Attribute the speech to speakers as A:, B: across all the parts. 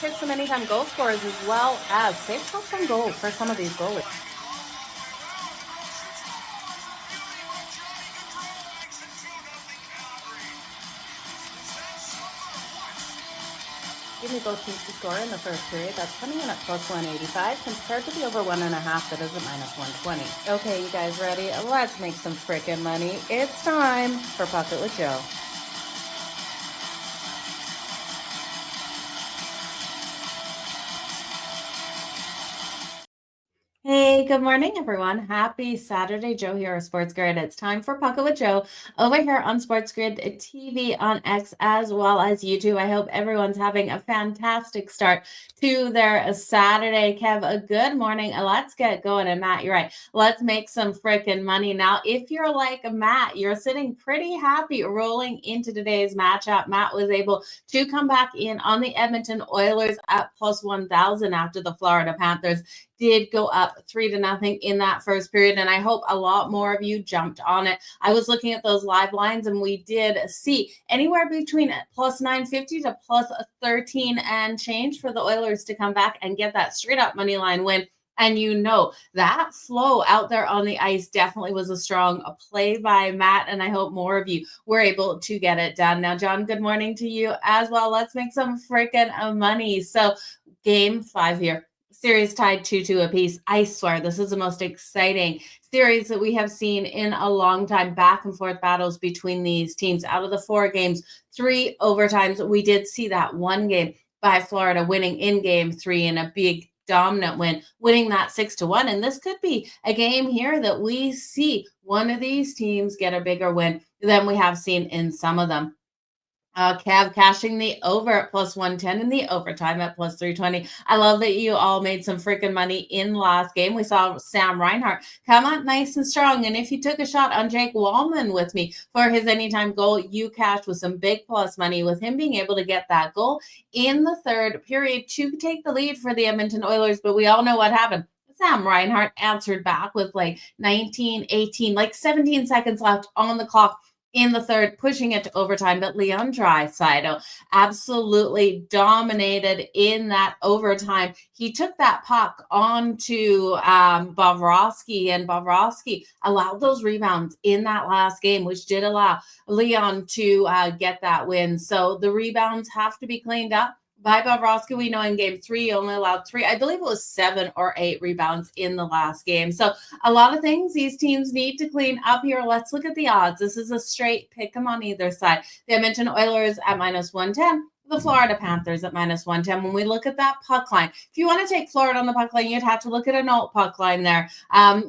A: check some anytime goal scorers as well as safe shots on goal for some of these goalies. Give me both teams to score in the first period. That's coming in at plus 185 compared to the over 1.5 that is at minus 120. Okay, you guys ready? Let's make some frickin' money. It's time for Pocket with Jo. Hey, good morning, everyone. Happy Saturday. Jo here of SportsGrid. It's time for Pocket with Jo over here on SportsGrid TV on X as well as YouTube. I hope everyone's having a fantastic start to their Saturday. Kev, a good morning. Let's get going. And Matt, you're right. Let's make some freaking money. Now, if you're like Matt, you're sitting pretty happy rolling into today's matchup. Matt was able to come back in on the Edmonton Oilers at plus 1,000 after the Florida Panthers did go up 3-0 in that first period. And I hope a lot more of you jumped on it. I was looking at those live lines and we did see anywhere between plus 950 to plus 13 and change for the Oilers to come back and get that straight up money line win. And you know, that flow out there on the ice definitely was a strong play by Matt. And I hope more of you were able to get it done. Now, John, good morning to you as well. Let's make some freaking money. So game 5 here. Series tied 2-2 apiece. I swear this is the most exciting series that we have seen in a long time. Back and forth battles between these teams. Out of the 4 games, 3 overtimes. We did see that one game by Florida winning in game 3 in a big dominant win, winning that 6-1. And this could be a game here that we see one of these teams get a bigger win than we have seen in some of them. Cav cashing the over at plus 110 and the overtime at plus 320. I love that you all made some freaking money in last game. We saw Sam Reinhart come out nice and strong. And if you took a shot on Jake Wallman with me for his anytime goal, you cashed with some big plus money with him being able to get that goal in the third period to take the lead for the Edmonton Oilers. But we all know what happened. Sam Reinhart answered back with like 19, 18, like 17 seconds left on the clock in the third, pushing it to overtime. But Leon Draisaitl absolutely dominated in that overtime. He took that puck onto Bobrovsky, and Bobrovsky allowed those rebounds in that last game, which did allow Leon to get that win. So the rebounds have to be cleaned up by Bobrovsky. We know in game 3, he only allowed 3. I believe it was 7 or 8 rebounds in the last game. So a lot of things these teams need to clean up here. Let's look at the odds. This is a straight pick 'em on either side. The Edmonton Oilers at minus 110. The Florida Panthers at minus 110. When we look at that puck line, if you want to take Florida on the puck line, you'd have to look at an alt puck line there.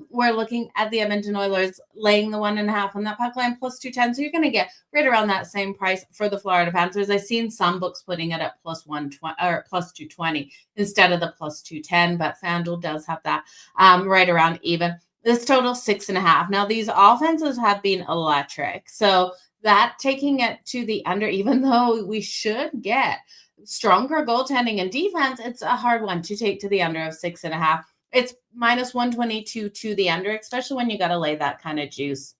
A: We're looking at the Edmonton Oilers laying the 1.5 on that puck line plus 210. So you're going to get right around that same price for the Florida Panthers. I've seen some books putting it at plus 120 or plus 220 instead of the plus 210, but FanDuel does have that right around even. This total 6.5. Now these offenses have been electric. So that taking it to the under, even though we should get stronger goaltending and defense, it's a hard one to take to the under of 6.5. It's minus 122 to the under, especially when you got to lay that kind of juice.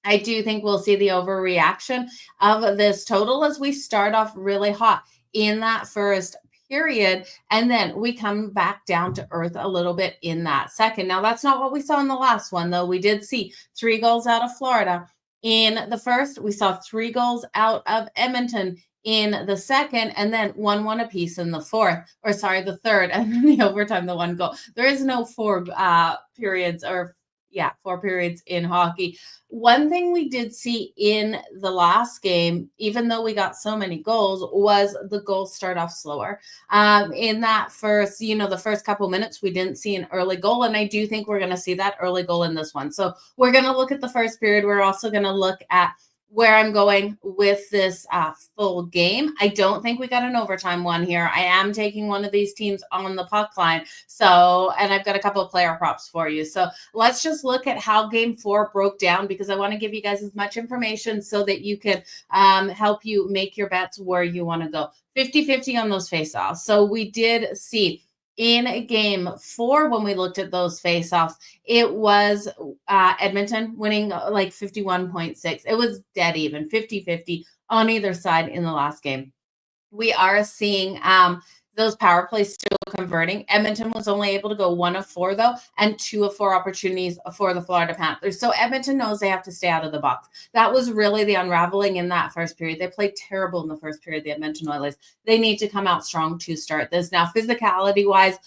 A: I do think we'll see the overreaction of this total as we start off really hot in that first period, and then we come back down to earth a little bit in that second. Now, that's not what we saw in the last one, though. We did see 3 goals out of Florida in the first. We saw 3 goals out of Edmonton in the second, and then 1-1 apiece in the the third, and then the overtime, the 1 goal. There is no 4 periods or 4 periods in hockey. One thing we did see in the last game, even though we got so many goals, was the goals start off slower. In that first, the first couple minutes, we didn't see an early goal. And I do think we're going to see that early goal in this one. So we're going to look at the first period. We're also going to look at where I'm going with this full game. I don't think we got an overtime one here. I am taking one of these teams on the puck line. So, and I've got a couple of player props for you. So let's just look at how game 4 broke down, because I want to give you guys as much information so that you can help you make your bets where you want to go. 50-50 on those face-offs. So we did see in game 4, when we looked at those face-offs, it was Edmonton winning like 51.6. It was dead even, 50-50 on either side in the last game. We are seeing those power plays still converting. Edmonton was only able to go 1 of 4, though, and 2 of 4 opportunities for the Florida Panthers. So Edmonton knows they have to stay out of the box. That was really the unraveling in that first period. They played terrible in the first period, the Edmonton Oilers. They need to come out strong to start this. Now, physicality-wise,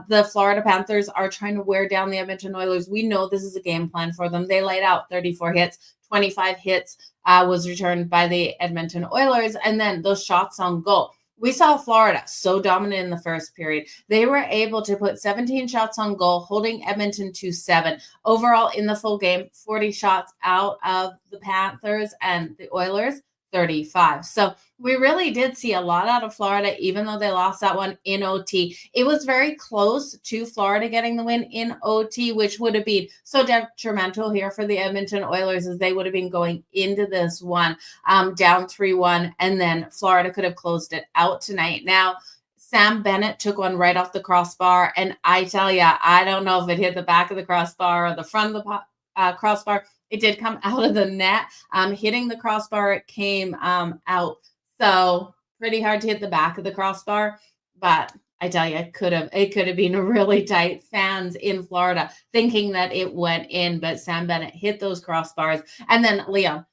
A: the Florida Panthers are trying to wear down the Edmonton Oilers. We know this is a game plan for them. They laid out 34 hits. 25 hits was returned by the Edmonton Oilers, and then those shots on goal. We saw Florida so dominant in the first period. They were able to put 17 shots on goal, holding Edmonton to 7. Overall, in the full game, 40 shots out of the Panthers, and the Oilers 35. So we really did see a lot out of Florida, even though they lost that one in OT. It was very close to Florida getting the win in OT, which would have been so detrimental here for the Edmonton Oilers, as they would have been going into this one down 3-1, and then Florida could have closed it out tonight. Now, Sam Bennett took one right off the crossbar, and I tell you, I don't know if it hit the back of the crossbar or the front of the crossbar. It did come out of the net. Hitting the crossbar, it came out. So pretty hard to hit the back of the crossbar. But I tell you, it could have been really tight. Fans in Florida thinking that it went in, but Sam Bennett hit those crossbars. And then Leon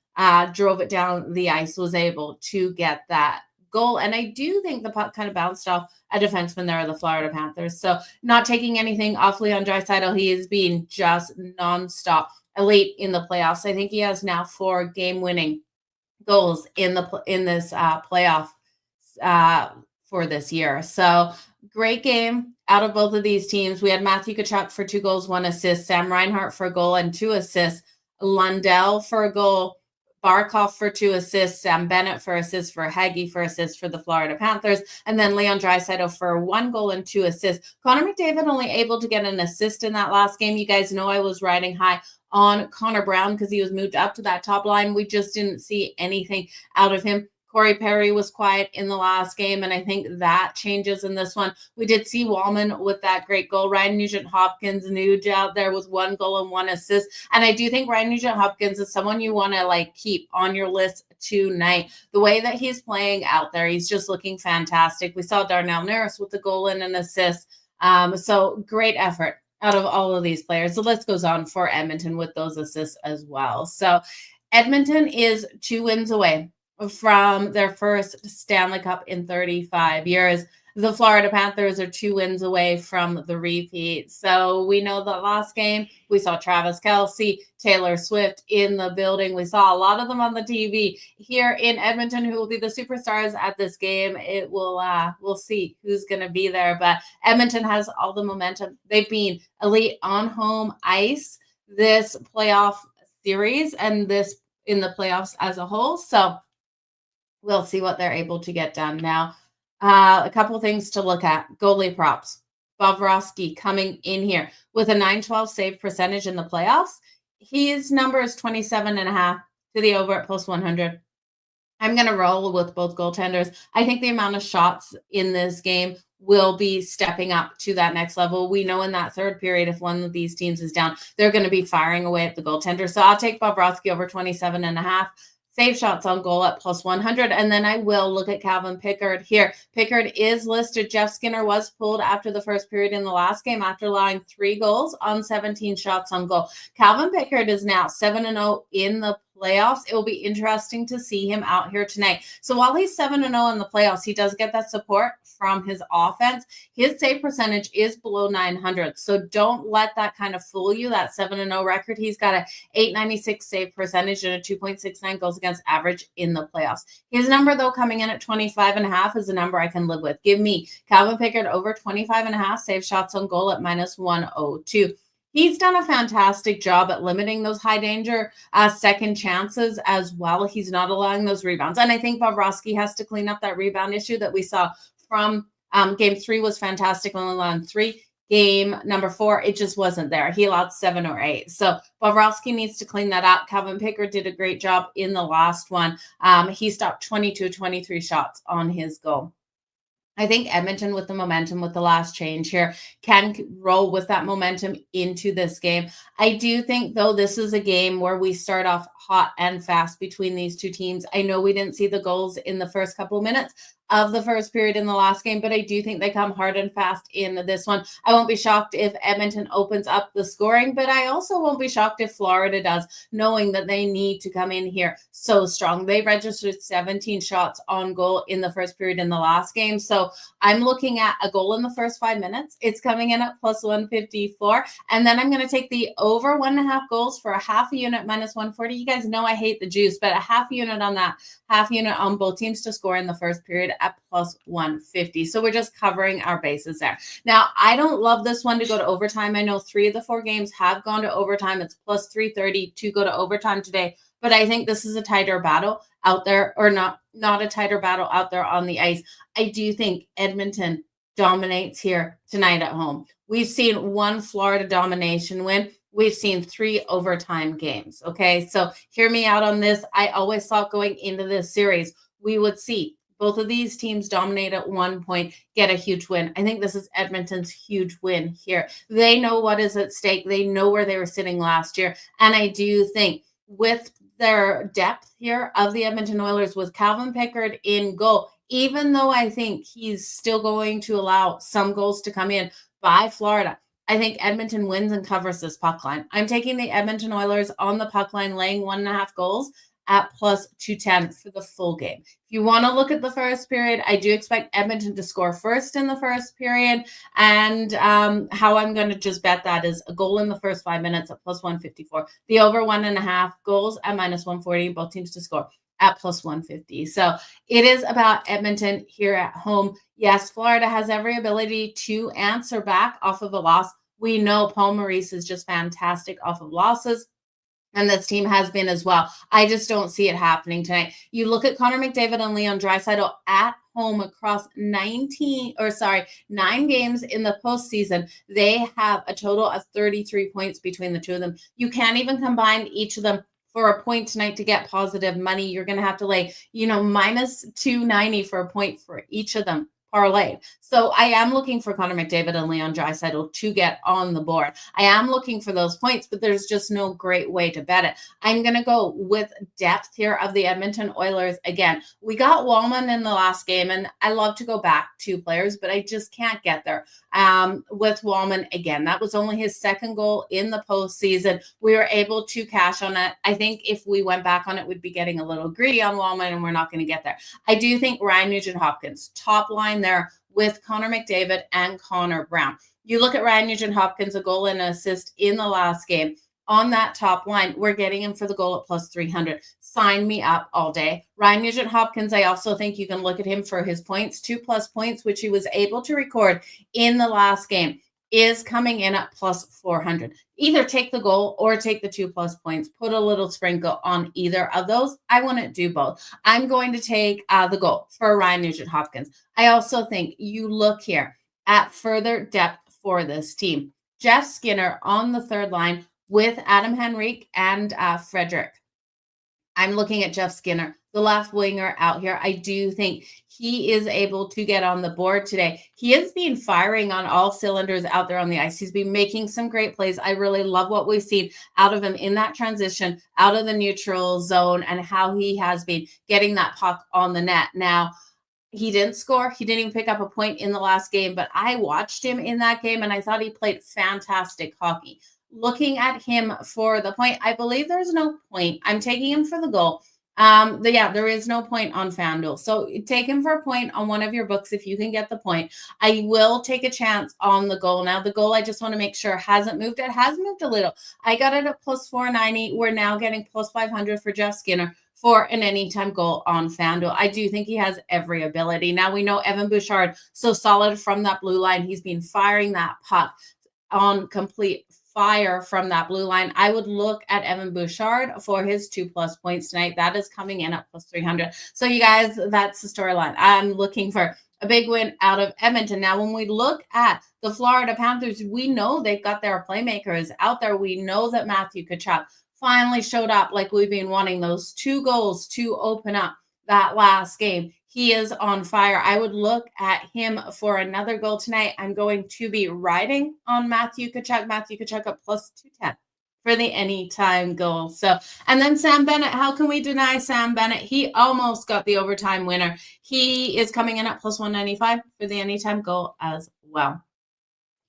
A: drove it down the ice, was able to get that goal. And I do think the puck kind of bounced off a defenseman there of the Florida Panthers. So not taking anything off Leon Draisaitl. He is being just nonstop elite in the playoffs. I think he has now 4 game-winning goals in this playoff for this year. So great game out of both of these teams. We had Matthew Tkachuk for 2 goals, 1 assist, Sam Reinhart for a goal and 2 assists, Lundell for a goal, Barkov for 2 assists, Sam Bennett for assists, for Hagee for assists for the Florida Panthers, and then Leon Draisaitl for 1 goal and 2 assists. Connor McDavid only able to get an assist in that last game. You guys know I was riding high on Connor Brown because he was moved up to that top line. We just didn't see anything out of him. Corey Perry was quiet in the last game, and I think that changes in this one. We did see Wallman with that great goal. Ryan Nugent Hopkins, Nugent out there with 1 goal and 1 assist. And I do think Ryan Nugent Hopkins is someone you want to keep on your list tonight. The way that he's playing out there, he's just looking fantastic. We saw Darnell Nurse with the goal and an assist. So great effort out of all of these players. The list goes on for Edmonton with those assists as well. So Edmonton is 2 wins away from their first Stanley Cup in 35 years. The Florida Panthers are 2 wins away from the repeat. So we know the last game, we saw Travis Kelce, Taylor Swift in the building. We saw a lot of them on the TV here in Edmonton, who will be the superstars at this game. It will, we'll see who's going to be there. But Edmonton has all the momentum. They've been elite on home ice this playoff series and this in the playoffs as a whole. So we'll see what they're able to get done. Now, a couple things to look at. Goalie props. Bobrovsky coming in here with a .912 save percentage in the playoffs. His number is 27.5 to the over at plus 100. I'm going to roll with both goaltenders. I think the amount of shots in this game will be stepping up to that next level. We know in that third period, if one of these teams is down, they're going to be firing away at the goaltender. So I'll take Bobrovsky over 27.5. Save shots on goal at plus 100. And then I will look at Calvin Pickard here. Pickard is listed. Jeff Skinner was pulled after the first period in the last game after allowing 3 goals on 17 shots on goal. Calvin Pickard is now 7-0 in the playoffs. It will be interesting to see him out here tonight. So while he's 7-0 in the playoffs, he does get that support from his offense. His save percentage is below 900. So don't let that kind of fool you, that 7-0 record. He's got a 896 save percentage and a 2.69 goals against average in the playoffs. His number, though, coming in at 25.5 is a number I can live with. Give me Calvin Pickard over 25.5 save shots on goal at minus 102. He's done a fantastic job at limiting those high danger second chances as well. He's not allowing those rebounds. And I think Bobrovsky has to clean up that rebound issue that we saw from game 3 was fantastic, only allowing 3. Game number 4, it just wasn't there. He allowed 7 or 8. So Bobrovsky needs to clean that up. Calvin Pickard did a great job in the last one. He stopped 23 shots on his goal. I think Edmonton, with the momentum, with the last change here, can roll with that momentum into this game. I do think, though, this is a game where we start off hot and fast between these two teams. I know we didn't see the goals in the first couple of minutes. of the first period in the last game, but I do think they come hard and fast in this one. I won't be shocked if Edmonton opens up the scoring, but I also won't be shocked if Florida does, knowing that they need to come in here so strong. They registered 17 shots on goal in the first period in the last game. So I'm looking at a goal in the first 5 minutes. It's coming in at plus 154. And then I'm going to take the over 1.5 goals for a half a unit minus 140. You guys know I hate the juice, but a half unit on that, half unit on both teams to score in the first period at plus 150. So we're just covering our bases there. Now, I don't love this one to go to overtime. I know 3 of the 4 games have gone to overtime. It's plus 330 to go to overtime today. But I think this is a tighter battle out there, or not a tighter battle out there on the ice. I do think Edmonton dominates here tonight at home. We've seen 1 Florida domination win. We've seen 3 overtime games. Okay, so hear me out on this. I always thought going into this series, we would see both of these teams dominate at one point, get a huge win. I think this is Edmonton's huge win here. They know what is at stake. They know where they were sitting last year. And I do think with their depth here of the Edmonton Oilers, with Calvin Pickard in goal, even though I think he's still going to allow some goals to come in by Florida, I think Edmonton wins and covers this puck line. I'm taking the Edmonton Oilers on the puck line, laying 1.5 goals at plus 210 for the full game. If you want to look at the first period, I do expect Edmonton to score first in the first period. And how I'm going to just bet that is a goal in the first 5 minutes at plus 154. The over 1.5 goals at minus 140, both teams to score at plus 150. So it is about Edmonton here at home. Yes, Florida has every ability to answer back off of a loss. We know Paul Maurice is just fantastic off of losses, and this team has been as well. I just don't see it happening tonight. You look at Connor McDavid and Leon Draisaitl at home across 9 games in the postseason. They have a total of 33 points between the two of them. You can't even combine each of them for a point tonight to get positive money. You're going to have to lay, minus 290 for a point for each of them parlay. So I am looking for Connor McDavid and Leon Draisaitl to get on the board. I am looking for those points, but there's just no great way to bet it. I'm going to go with depth here of the Edmonton Oilers. Again, we got Wallman in the last game, and I love to go back to players, but I just can't get there. With Wallman, again, that was only his second goal in the postseason. We were able to cash on it. I think if we went back on it, we'd be getting a little greedy on Wallman, and we're not going to get there. I do think Ryan Nugent Hopkins, top line there with Connor McDavid and Connor Brown. You look at Ryan Nugent Hopkins, a goal and an assist in the last game. On that top line, we're getting him for the goal at plus 300. Sign me up all day. Ryan Nugent Hopkins, I also think you can look at him for his points, 2+ points, which he was able to record in the last game, is coming in at plus 400. Either take the goal or take the 2+ points. Put a little sprinkle on either of those. I wouldn't do both. I'm going to take the goal for Ryan Nugent Hopkins. I also think you look here at further depth for this team. Jeff Skinner on the third line with Adam Henrique and Frederick. I'm looking at Jeff Skinner, the left winger out here. I do think he is able to get on the board today. He has been firing on all cylinders out there on the ice. He's been making some great plays. I really love what we've seen out of him in that transition out of the neutral zone and how he has been getting that puck on the net. Now, he didn't score. He didn't even pick up a point in the last game, but I watched him in that game and I thought he played fantastic hockey. Looking at him for the point, I believe there's no point. I'm taking him for the goal. There is no point on FanDuel. So take him for a point on one of your books if you can get the point. I will take a chance on the goal. Now, the goal, I just want to make sure hasn't moved. It has moved a little. I got it at plus 490. We're now getting plus 500 for Jeff Skinner for an anytime goal on FanDuel. I do think he has every ability. Now, we know Evan Bouchard, so solid from that blue line. He's been firing that puck on complete fire from that blue line. I would look at Evan Bouchard for his 2+ points tonight. That is coming in at plus 300. So you guys, that's the storyline. I'm looking for a big win out of Edmonton. Now, when we look at the Florida Panthers, we know they've got their playmakers out there. We know that Matthew Tkachuk finally showed up like we've been wanting, those 2 goals to open up that last game. He is on fire. I would look at him for another goal tonight. I'm going to be riding on Matthew Tkachuk. Matthew Tkachuk at plus 210 for the anytime goal. So, and then Sam Bennett, how can we deny Sam Bennett? He almost got the overtime winner. He is coming in at plus 195 for the anytime goal as well.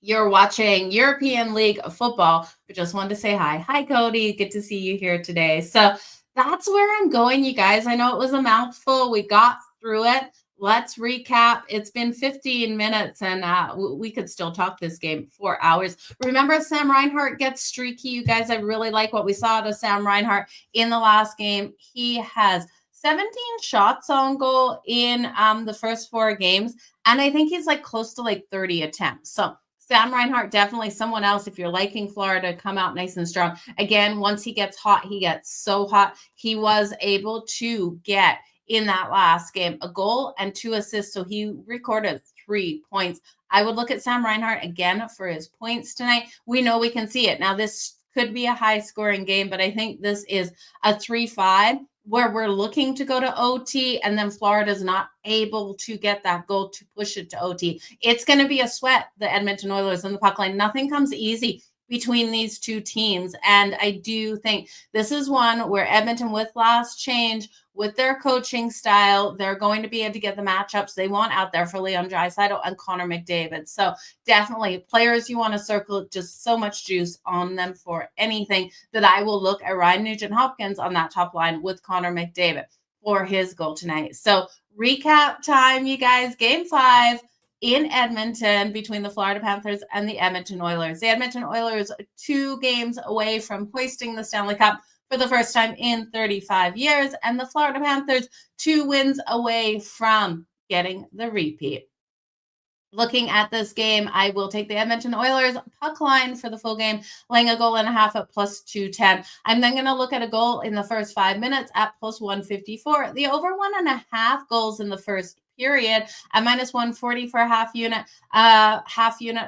A: You're watching European League football, but just wanted to say hi. Hi, Cody. Good to see you here today. So that's where I'm going, you guys. I know it was a mouthful. We got through it. Let's recap. It's been 15 minutes, and we could still talk this game for hours. Remember, Sam Reinhart gets streaky. You guys, I really like what we saw out of Sam Reinhart in the last game. He has 17 shots on goal in the first 4 games, and I think he's like close to like 30 attempts. So Sam Reinhart, definitely someone else. If you're liking Florida, come out nice and strong. Again, once he gets hot, he gets so hot. He was able to get in that last game a goal and 2 assists. So he recorded 3 points. I would look at Sam Reinhart again for his points tonight. We know we can see it. Now, this could be a high scoring game, but I think this is a 3-5 where we're looking to go to OT, and then Florida's not able to get that goal to push it to OT. It's going to be a sweat, the Edmonton Oilers and the puck line. Nothing comes easy between these two teams. And I do think this is one where Edmonton, with last change, with their coaching style, they're going to be able to get the matchups they want out there for Leon Draisaitl and Connor McDavid. So definitely players you want to circle, just so much juice on them for anything that I will look at Ryan Nugent Hopkins on that top line with Connor McDavid for his goal tonight. So recap time, you guys. Game 5 in Edmonton between the Florida Panthers and the Edmonton Oilers. The Edmonton Oilers 2 games away from hoisting the Stanley Cup for the first time in 35 years, and the Florida Panthers 2 wins away from getting the repeat. Looking at this game, I will take the Edmonton Oilers puck line for the full game, laying a goal and a half at plus 210. I'm then going to look at a goal in the first 5 minutes at plus 154. The over 1.5 goals in the first period at minus 140 for a half unit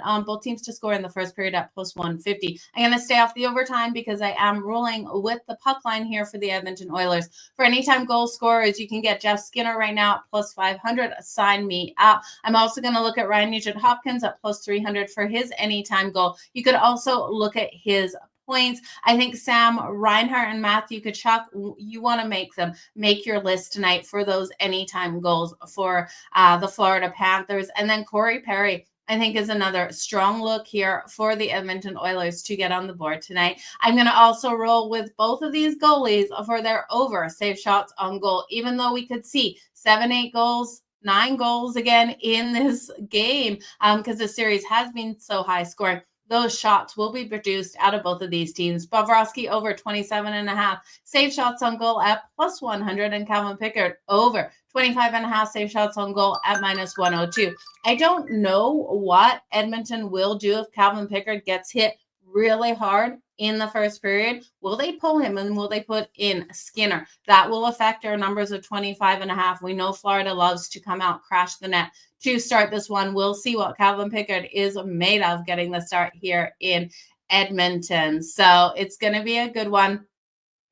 A: on both teams to score in the first period at plus 150. I'm going to stay off the overtime because I am rolling with the puck line here for the Edmonton Oilers. For anytime goal scorers, you can get Jeff Skinner right now at plus 500. Sign me up. I'm also going to look at Ryan Nugent Hopkins at plus 300 for his anytime goal. You could also look at his points. I think Sam Reinhart and Matthew Tkachuk, you want to make your list tonight for those anytime goals for the Florida Panthers. And then Corey Perry, I think, is another strong look here for the Edmonton Oilers to get on the board tonight. I'm going to also roll with both of these goalies for their over save shots on goal, even though we could see 7-8 goals, 9 goals again in this game because the series has been so high scoring. Those shots will be produced out of both of these teams. Bobrovsky over 27.5 save shots on goal at plus 100, and Calvin Pickard over 25.5 save shots on goal at minus 102. I don't know what Edmonton will do if Calvin Pickard gets hit really hard in the first period. Will they pull him, and will they put in Skinner? That will affect our numbers of 25.5. We know Florida loves to come out, crash the net to start this one. We'll see what Calvin Pickard is made of getting the start here in Edmonton. So it's going to be a good one.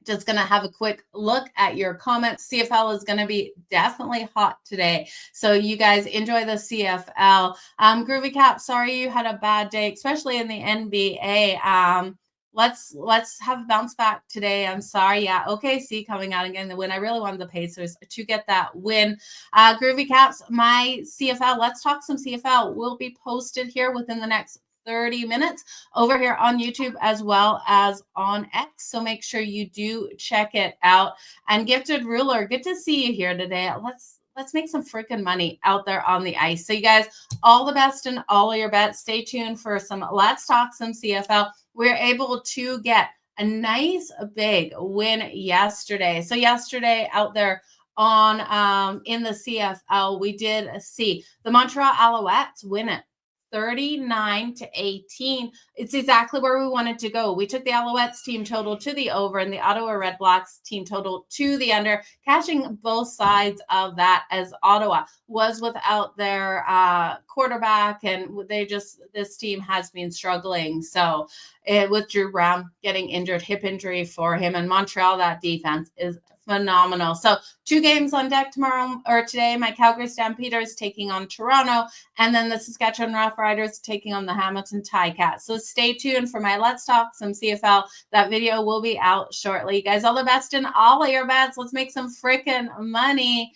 A: Just going to have a quick look at your comments. CFL is going to be definitely hot today. So you guys enjoy the CFL. Groovy Cap, sorry you had a bad day, especially in the NBA. Let's have a bounce back today. I'm sorry. Yeah, OKC coming out and getting the win. I really wanted the Pacers to get that win. Groovy Caps, my CFL, let's talk some CFL, will be posted here within the next 30 minutes over here on YouTube as well as on X. So make sure you do check it out. And Gifted Ruler, good to see you here today. Let's make some freaking money out there on the ice. So you guys, all the best in all of your bets. Stay tuned for some Let's Talk Some CFL. We're able to get a nice big win yesterday. So yesterday out there on in the CFL, we did see the Montreal Alouettes win it 39-18. It's exactly where we wanted to go. We took the Alouettes team total to the over and the Ottawa Red Blacks team total to the under, cashing both sides of that, as Ottawa was without their quarterback, and this team has been struggling. So with Drew Brown getting injured, hip injury for him, and Montreal, that defense is phenomenal. So 2 games on deck tomorrow or today. My Calgary Stampeders taking on Toronto, and then the Saskatchewan Roughriders taking on the Hamilton Ticats. So stay tuned for my Let's Talk some CFL. That video will be out shortly. You guys, all the best in all of your bets. Let's make some freaking money.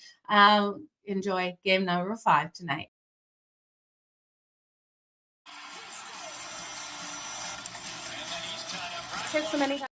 A: Enjoy game number 5 tonight. Hit so many times.